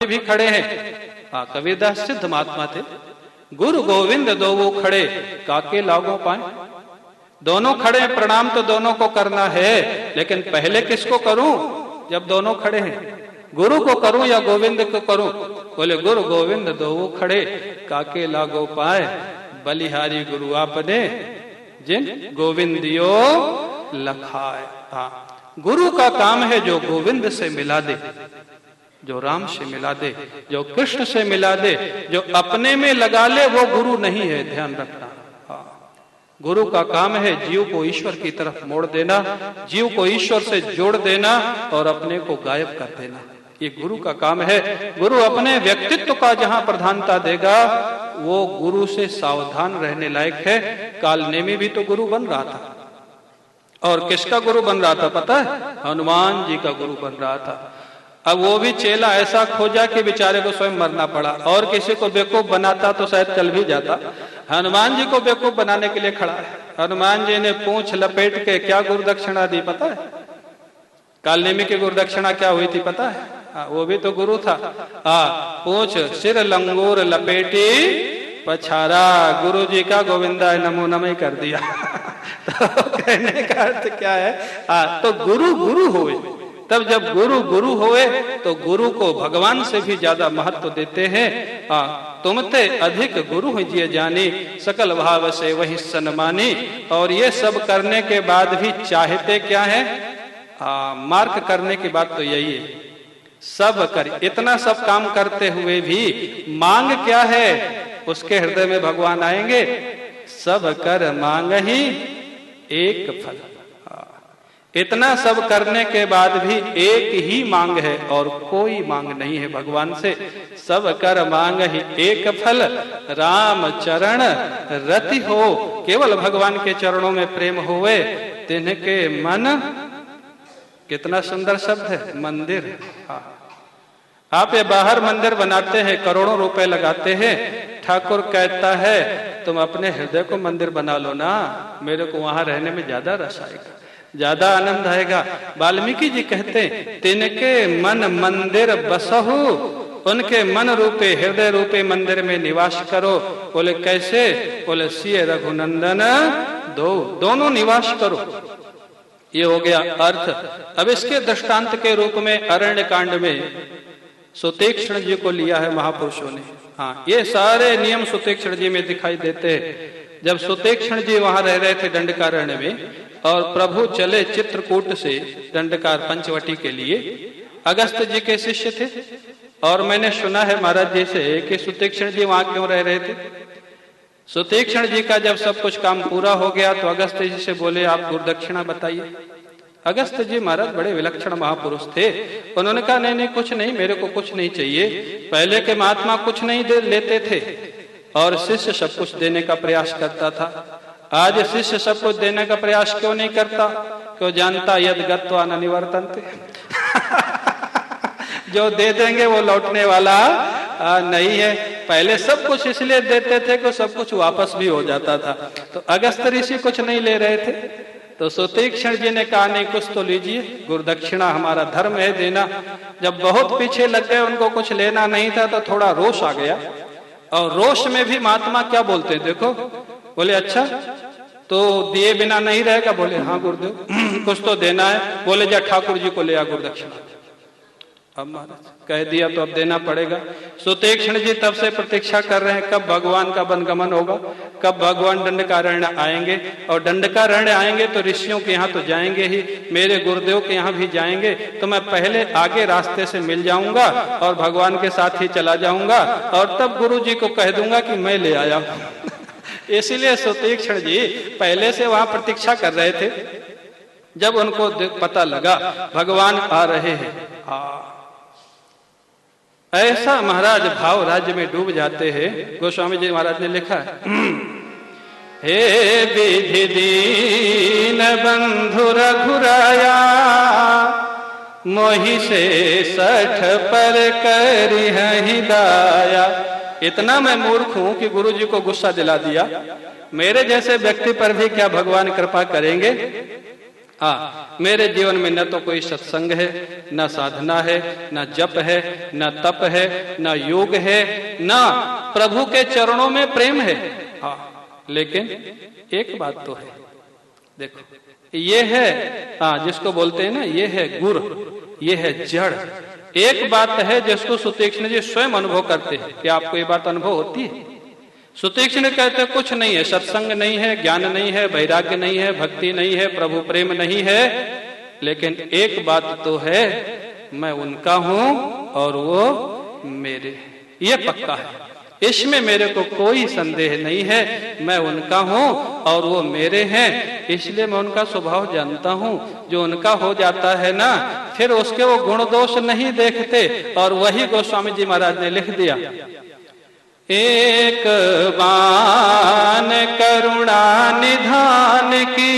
भी खड़े हैं। हाँ, कबीरदास सिद्ध महात्मा थे। गुरु गोविंद दो वो खड़े, काके लागो पाए। दोनों खड़े, प्रणाम तो दोनों को करना है, लेकिन पहले किसको करूं जब दोनों खड़े हैं? गुरु को करूं या गोविंद को करूं? बोले गुरु गोविंद दो वो खड़े, काके लागो पाए। बलिहारी गुरु आपने, जिन गोविंदियो लखाए। हाँ, गुरु का काम है जो गोविंद से मिला दे, जो राम से मिला दे, जो कृष्ण से मिला दे। जो अपने में लगा ले वो गुरु नहीं है, ध्यान रखना। हाँ, गुरु का काम है जीव को ईश्वर की तरफ मोड़ देना, जीव को ईश्वर से जोड़ देना और अपने को गायब कर देना। ये गुरु का काम है। गुरु अपने व्यक्तित्व का जहां प्रधानता देगा वो गुरु से सावधान रहने लायक है। कालनेमी भी तो गुरु बन रहा था, और किसका गुरु बन रहा था पता है? हनुमान जी का गुरु बन रहा था। अब वो भी चेला ऐसा खोजा कि बेचारे को स्वयं मरना पड़ा, और किसी को बेवकूफ बनाता तो शायद चल भी जाता। हनुमान जी को बेवकूफ बनाने के लिए खड़ा है। हनुमान जी ने पूंछ लपेट के क्या गुरुदक्षिणा दी पता है? कालनेमी की गुरुदक्षिणा क्या हुई थी पता है? वो भी तो गुरु था। पूंछ सिर लंगूर लपेटी पछारा, गुरु जी का गोविंदा नमो नमः कर दिया। तो कहने का अर्थ क्या है? तो गुरु गुरु होए, तब जब गुरु गुरु होए तो गुरु को भगवान से भी ज्यादा महत्व देते हैं। तुमते अधिक गुरु जिये जानी, सकल भाव से वही सन्मानी। और ये सब करने के बाद भी चाहते क्या है? मार्क करने की बात तो यही है, सब कर, इतना सब काम करते हुए भी मांग क्या है? उसके हृदय में भगवान आएंगे। सब कर मांग ही एक फल। इतना सब करने के बाद भी एक ही मांग है और कोई मांग नहीं है भगवान से। सब कर मांग ही एक फल, राम चरण रति हो। केवल भगवान के चरणों में प्रेम होवे, तिनके मन। कितना सुंदर शब्द है, मंदिर। आप ये बाहर मंदिर बनाते हैं, करोड़ों रुपए लगाते हैं। ठाकुर कहता है तुम अपने हृदय को मंदिर बना लो ना, मेरे को वहां रहने में ज्यादा रस आएगा, ज्यादा आनंद आएगा। वाल्मीकि जी कहते हैं तिनके मन मंदिर बसहु, उनके मन रूपे हृदय रूपे मंदिर में निवास करो। बोले कैसे? बोले सिय रघुनंदन दो, दोनों निवास करो। ये हो गया अर्थ। अब इसके दृष्टांत के रूप में अरण्य कांड में सुतीक्ष्ण जी को लिया है महापुरुषों ने। हाँ, ये सारे नियम सुतीक्ष्ण जी में दिखाई देते हैं। जब सुतीक्ष्ण जी वहां रह रहे थे दंडकारण्य में, और प्रभु चले चित्रकूट से दंडकार पंचवटी के लिए, अगस्त जी के शिष्य थे। और मैंने सुना है महाराज जी से कि सुतीक्ष्ण जी वहां क्यों रह रहे थे। सुतीक्ष्ण जी का जब सब कुछ काम पूरा हो गया तो अगस्त जी से बोले आप गुरुदक्षिणा बताइए। अगस्त जी महाराज बड़े विलक्षण महापुरुष थे। उन्होंने कहा नहीं नहीं कुछ नहीं, मेरे को कुछ नहीं चाहिए। पहले के महात्मा कुछ नहीं दे लेते थे और शिष्य सब कुछ देने का प्रयास करता था। आज शिष्य सब कुछ देने का प्रयास क्यों नहीं करता? क्यों जानता यद गत्वा न निवर्तन्ते। जो दे देंगे वो लौटने वाला नहीं है। पहले सब कुछ इसलिए देते थे कि सब कुछ वापस भी हो जाता था। तो अगस्त ऋषि कुछ नहीं ले रहे थे, तो सुतीक्ष्ण जी ने कहा नहीं कुछ तो लीजिए, गुरुदक्षिणा हमारा धर्म है देना। जब बहुत पीछे लग गए, उनको कुछ लेना नहीं था, तो थोड़ा रोष आ गया। और रोष में भी महात्मा क्या बोलते हैं देखो। बोले अच्छा तो दिए बिना नहीं रहेगा? बोले हाँ गुरुदेव कुछ तो देना है। बोले जा ठाकुर जी को ले आ गुरुदक्षिणा। अब महाराज कह दिया तो अब देना पड़ेगा। सुतीक्ष्ण जी तब से प्रतीक्षा कर रहे हैं कब भगवान का वनगमन होगा, कब भगवान दंडकारण्य आएंगे। और दंडकारण्य आएंगे तो ऋषियों के यहाँ तो जाएंगे ही, मेरे गुरुदेव के यहाँ भी जाएंगे। तो मैं पहले आगे रास्ते से मिल जाऊंगा और भगवान के साथ ही चला जाऊंगा, और तब गुरु जी को कह दूंगा कि मैं ले आया। इसीलिए सुतीक्ष्ण जी पहले से वहां प्रतीक्षा कर रहे थे। जब उनको पता लगा भगवान आ रहे हैं, ऐसा महाराज भाव राज्य में डूब जाते हैं। गोस्वामी जी महाराज ने लिखा है हे विधि दीन बंधु रघुराया, मोहि से 60 पर करिहि दाया। इतना मैं मूर्ख हूं कि गुरु जी को गुस्सा दिला दिया। मेरे जैसे व्यक्ति पर भी क्या भगवान कृपा करेंगे? मेरे जीवन में न तो कोई सत्संग है, न साधना है, न जप है, न तप है, न योग है, न प्रभु के चरणों में प्रेम है। लेकिन एक बात तो है, देखो ये है जिसको बोलते हैं ना, ये है गुर, ये है जड़। एक बात है जिसको सुतीक्ष्ण जी स्वयं अनुभव करते हैं। क्या आपको ये बात अनुभव होती है? सुतीक्ष्ण कहते कुछ नहीं है, सत्संग नहीं है, ज्ञान नहीं है, वैराग्य नहीं है, भक्ति नहीं है, प्रभु प्रेम नहीं है, लेकिन एक बात तो है, मैं उनका हूं और वो मेरे, ये पक्का है। इसमें मेरे को कोई संदेह नहीं है, मैं उनका हूं और वो मेरे हैं। इसलिए मैं उनका स्वभाव जानता हूं। जो उनका हो जाता है ना, फिर उसके वो गुण दोष नहीं देखते। और वही गोस्वामी जी महाराज ने लिख दिया, एक बान करुणा निधान की,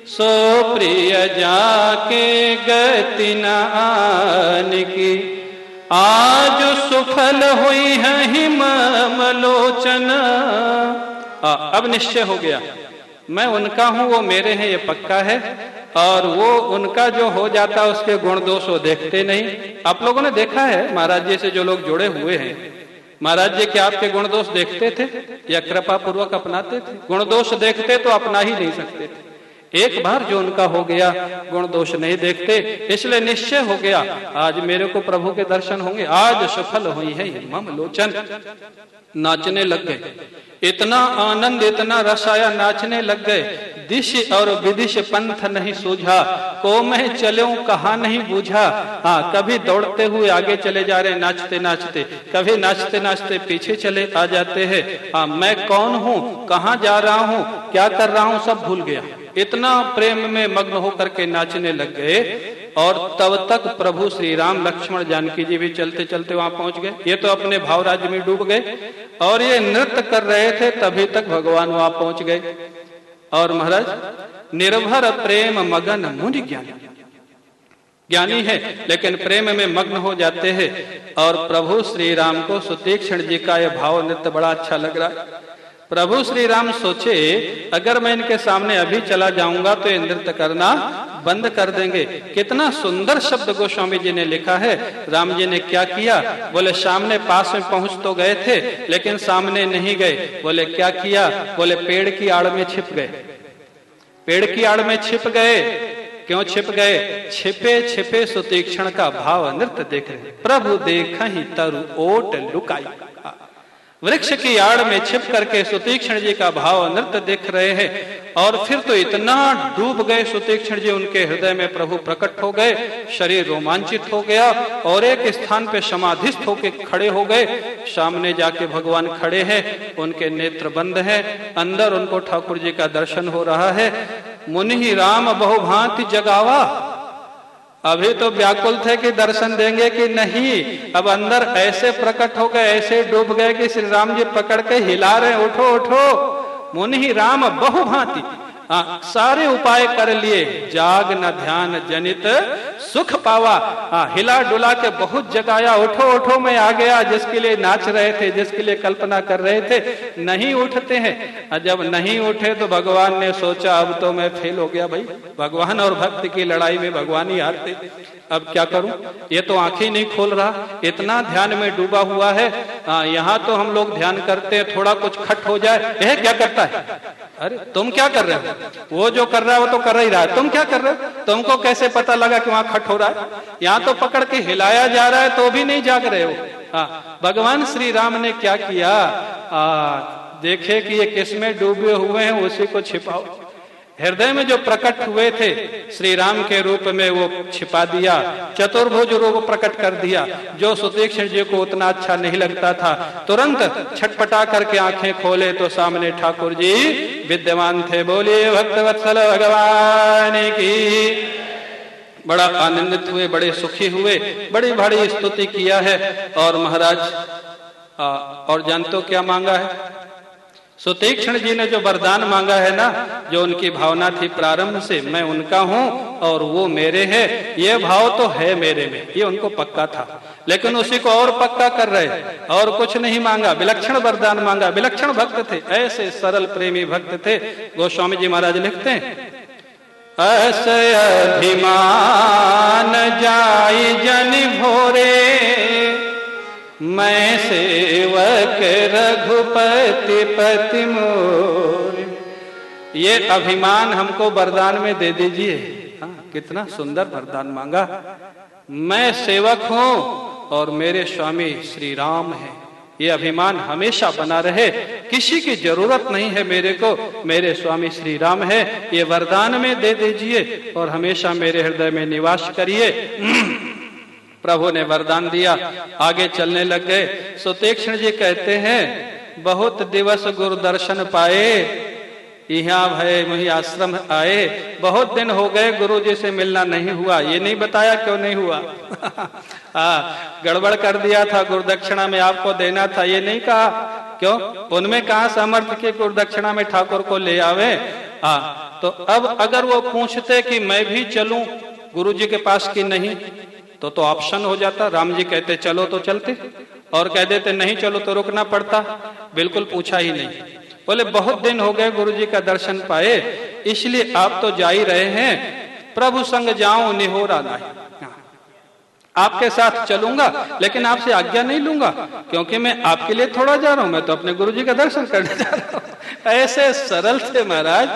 सो प्रिय जाके गति न आन की, आज सुफल हुई है हिमलोचन। अब निश्चय हो गया, मैं उनका हूं, वो मेरे हैं, ये पक्का है। और वो उनका जो हो जाता है उसके गुण दोष वो देखते नहीं। आप लोगों ने देखा है महाराज जी से जो लोग जुड़े हुए हैं, महाराज जी क्या आपके गुण दोष देखते थे या कृपा पूर्वक अपनाते थे? गुण दोष देखते तो अपना ही नहीं सकते थे। एक बार जो उनका हो गया, गुण दोष नहीं देखते, इसलिए निश्चय हो गया आज मेरे को प्रभु के दर्शन होंगे, आज सफल हुई है मम लोचन। नाचने लग गए, इतना आनंद, इतना रस आया, नाचने लग गए। दिश और विदिश पंथ नहीं सूझा, को मैं चलूं कहाँ नहीं बूझा। कभी दौड़ते हुए आगे चले जा रहे नाचते नाचते, कभी नाचते नाचते पीछे चले आ जाते हैं। मैं कौन हूँ, कहाँ जा रहा हूँ, क्या कर रहा हूँ, सब भूल गया। इतना प्रेम में मग्न होकर के नाचने लग गए। और तब तक प्रभु श्री राम, लक्ष्मण, जानकी जी भी चलते चलते वहां पहुंच गए। ये तो अपने भाव राज्य में डूब गए और ये नृत्य कर रहे थे, तभी तक भगवान वहां पहुंच गए। और महाराज निर्भर प्रेम मगन मुनि ज्ञानी, ज्ञानी है लेकिन प्रेम में मग्न हो जाते हैं। और प्रभु श्री राम को सुतीक्ष्ण जी का यह भाव नृत्य बड़ा अच्छा लग रहा है। प्रभु श्री राम सोचे अगर मैं इनके सामने अभी चला जाऊंगा तो ये नृत्य करना बंद कर देंगे। कितना सुंदर शब्द गोस्वामी जी ने लिखा है। राम जी ने क्या किया, बोले सामने पास में पहुंच तो गए थे लेकिन सामने नहीं गए। बोले क्या किया, बोले पेड़ की आड़ में छिप गए। पेड़ की आड़ में छिप गए। क्यों छिप गए? छिपे छिपे सुतीक्ष्ण का भाव नृत्य देख रहे। प्रभु देखा ही तरु ओट लुकाई। वृक्ष की आड़ में छिप करके सुतीक्ष्ण जी का भाव नृत्य देख रहे हैं। और फिर तो इतना डूब गए सुतीक्ष्ण जी, उनके हृदय में प्रभु प्रकट हो गए। शरीर रोमांचित हो गया और एक स्थान पे समाधिस्थ होकर खड़े हो गए। सामने जाके भगवान खड़े हैं, उनके नेत्र बंद हैं, अंदर उनको ठाकुर जी का दर्शन हो रहा है। मुनि राम बहुभांति जगावा। अभी तो व्याकुल थे कि दर्शन देंगे कि नहीं, अब अंदर ऐसे प्रकट हो गए, ऐसे डूब गए कि श्री राम जी पकड़ के हिला रहे, उठो उठो। मुनि राम बहुभांति, सारे उपाय कर लिए, जाग न ध्यान जनित सुख पावा। हिला डुला के बहुत जगाया, उठो उठो मैं आ गया। जिसके लिए नाच रहे थे, जिसके लिए कल्पना कर रहे थे, नहीं उठते हैं। जब नहीं उठे तो भगवान ने सोचा अब तो मैं फेल हो गया भाई। भगवान और भक्त की लड़ाई में भगवान ही हारते, अब क्या करूं? ये तो आंखें नहीं खोल रहा, इतना ध्यान में डूबा हुआ है। यहाँ तो हम लोग ध्यान करते हैं, थोड़ा कुछ खट हो जाए, यह क्या करता है? अरे तुम क्या कर रहे हो? वो जो कर रहा है वो तो कर ही रहा है, तुम क्या कर रहे हो? तुमको कैसे पता लगा कि वहां खट हो रहा है? यहाँ तो पकड़ के हिलाया जा रहा है तो भी नहीं जाग रहे हो। भगवान श्री राम ने क्या किया, देखे कि ये किसमें डूबे हुए हैं, उसी को छिपाओ। हृदय में जो प्रकट हुए थे श्री राम के रूप में वो छिपा दिया, चतुर्भुज रूप प्रकट कर दिया। जो सुतीक्ष्ण जी को उतना अच्छा नहीं लगता था, तुरंत छटपटा करके आंखें खोले तो सामने ठाकुर जी विद्यमान थे। बोलिए भक्तवत्सल भगवान की। बड़ा आनंदित हुए, बड़े सुखी हुए, बड़ी बड़ी स्तुति किया है। और महाराज और जानते हो क्या मांगा है? सुतीक्ष्ण जी ने जो वरदान मांगा है ना, जो उनकी भावना थी प्रारंभ से, मैं उनका हूं और वो मेरे हैं, ये भाव तो है मेरे में, ये उनको पक्का था। लेकिन उसी को और पक्का कर रहे, और कुछ नहीं मांगा, विलक्षण वरदान मांगा। विलक्षण भक्त थे, ऐसे सरल प्रेमी भक्त थे। गोस्वामी जी महाराज लिखते हैं, असय अभिमान जाई जन भोरे, मैं सेवक रघुपति पति मोर। ये अभिमान हमको वरदान में दे दीजिए। कितना सुंदर वरदान मांगा। मैं सेवक हूं और मेरे स्वामी श्री राम है, ये अभिमान हमेशा बना रहे। किसी की जरूरत नहीं है मेरे को, मेरे स्वामी श्री राम है, ये वरदान में दे दीजिए और हमेशा मेरे हृदय में निवास करिए। प्रभु ने वरदान दिया, आगे चलने लग गए। सो तीक्ष्ण जी कहते हैं, बहुत दिवस गुरु दर्शन पाए, यहाँ भय मुहि आश्रम आए। बहुत दिन हो गए गुरु जी से मिलना नहीं हुआ। ये नहीं बताया क्यों नहीं हुआ। गड़बड़ कर दिया था, गुरुदक्षिणा में आपको देना था, ये नहीं कहा। क्यों? उनमें कहाँ सामर्थ्य के गुरुदक्षिणा में ठाकुर को ले आवे। तो अब अगर वो पूछते कि मैं भी चलूं गुरु जी के पास कि नहीं, तो ऑप्शन हो जाता। राम जी कहते चलो तो चलते, और कह देते नहीं चलो तो रुकना पड़ता। बिल्कुल पूछा ही नहीं। बोले बहुत दिन हो गए गुरु जी का दर्शन पाए, इसलिए आप तो जा ही रहे हैं, प्रभु संग जाऊं निहोरा नहीं। आपके साथ चलूंगा लेकिन आपसे आज्ञा नहीं लूंगा, क्योंकि मैं आपके लिए थोड़ा जा रहा हूं, मैं तो अपने गुरु जी का दर्शन करने जा रहा हूं। ऐसे सरल थे महाराज।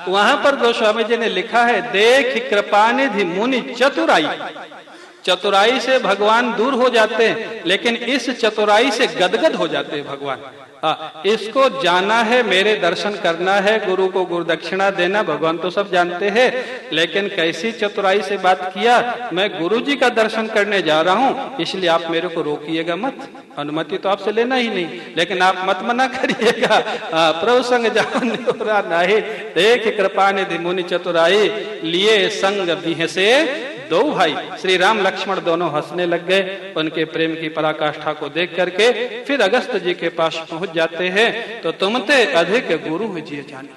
वहां पर गोस्वामी जी ने लिखा है, देख कृपानिधि मुनि चतुराई। चतुराई से भगवान दूर हो जाते हैं, लेकिन इस चतुराई से गदगद हो जाते हैं भगवान। इसको जाना है, मेरे दर्शन करना है, गुरु को गुरुदक्षिणा देना, भगवान तो सब जानते हैं, लेकिन कैसी चतुराई से बात किया, मैं गुरु जी का दर्शन करने जा रहा हूं, इसलिए आप मेरे को रोकिएगा मत। अनुमति तो आपसे लेना ही नहीं, लेकिन आप मत मना करिएगा। प्रभु संग जाओ निहोरा नाही, देख कृपा निधि मुनि चतुराई, लिए संग बिह से दो भाई। श्री राम लक्ष्मण दोनों हंसने लग गए उनके प्रेम की पराकाष्ठा को देख करके। फिर अगस्त जी के पास पहुंच जाते हैं, तो तुमते अधिक गुरु जिये जाने।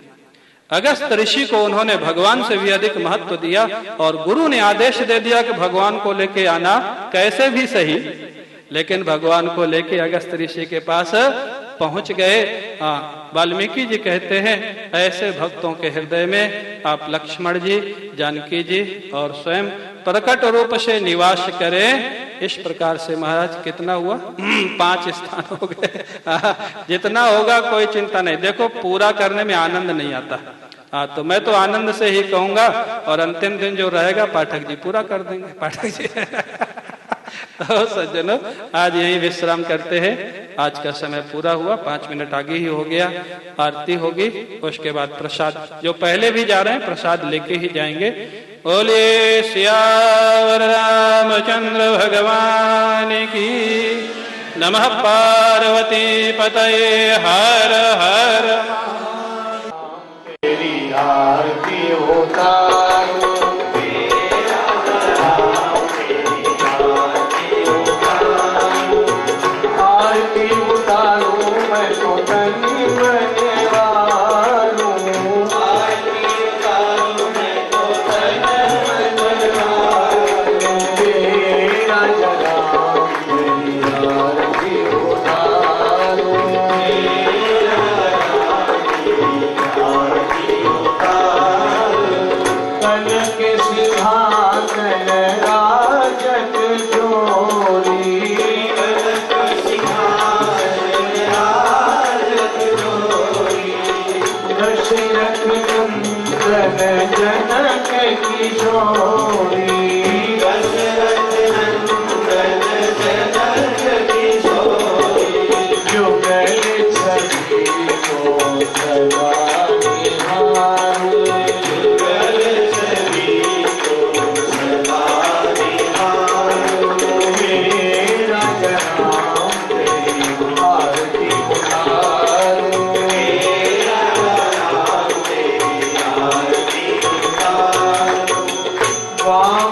अगस्त ऋषि को उन्होंने भगवान से भी अधिक महत्व दिया, और गुरु ने आदेश दे दिया कि भगवान को लेके आना, कैसे भी सही, लेकिन भगवान को लेके अगस्त ऋषि के पास पहुंच गए। वाल्मीकि जी कहते हैं, ऐसे भक्तों के हृदय में आप लक्ष्मण जी, जानकी जी और स्वयं प्रकट रूप से निवास करें। इस प्रकार से महाराज कितना हुआ? 5 स्थान हो गए। जितना होगा कोई चिंता नहीं। देखो पूरा करने में आनंद नहीं आता। तो मैं तो आनंद से ही कहूंगा, और अंतिम दिन जो रहेगा पाठक जी पूरा कर देंगे। पाठक जी तो सज्जनों, आज यहीं विश्राम करते हैं। आज का समय पूरा हुआ, 5 मिनट आगे ही हो गया। आरती होगी, उसके बाद प्रसाद, जो पहले भी जा रहे हैं प्रसाद लेके ही जाएंगे। बोलिए सियावर रामचंद्र भगवान की। नमः पार्वती पतये हर हर। तेरी आरती होता Wow.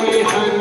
हरे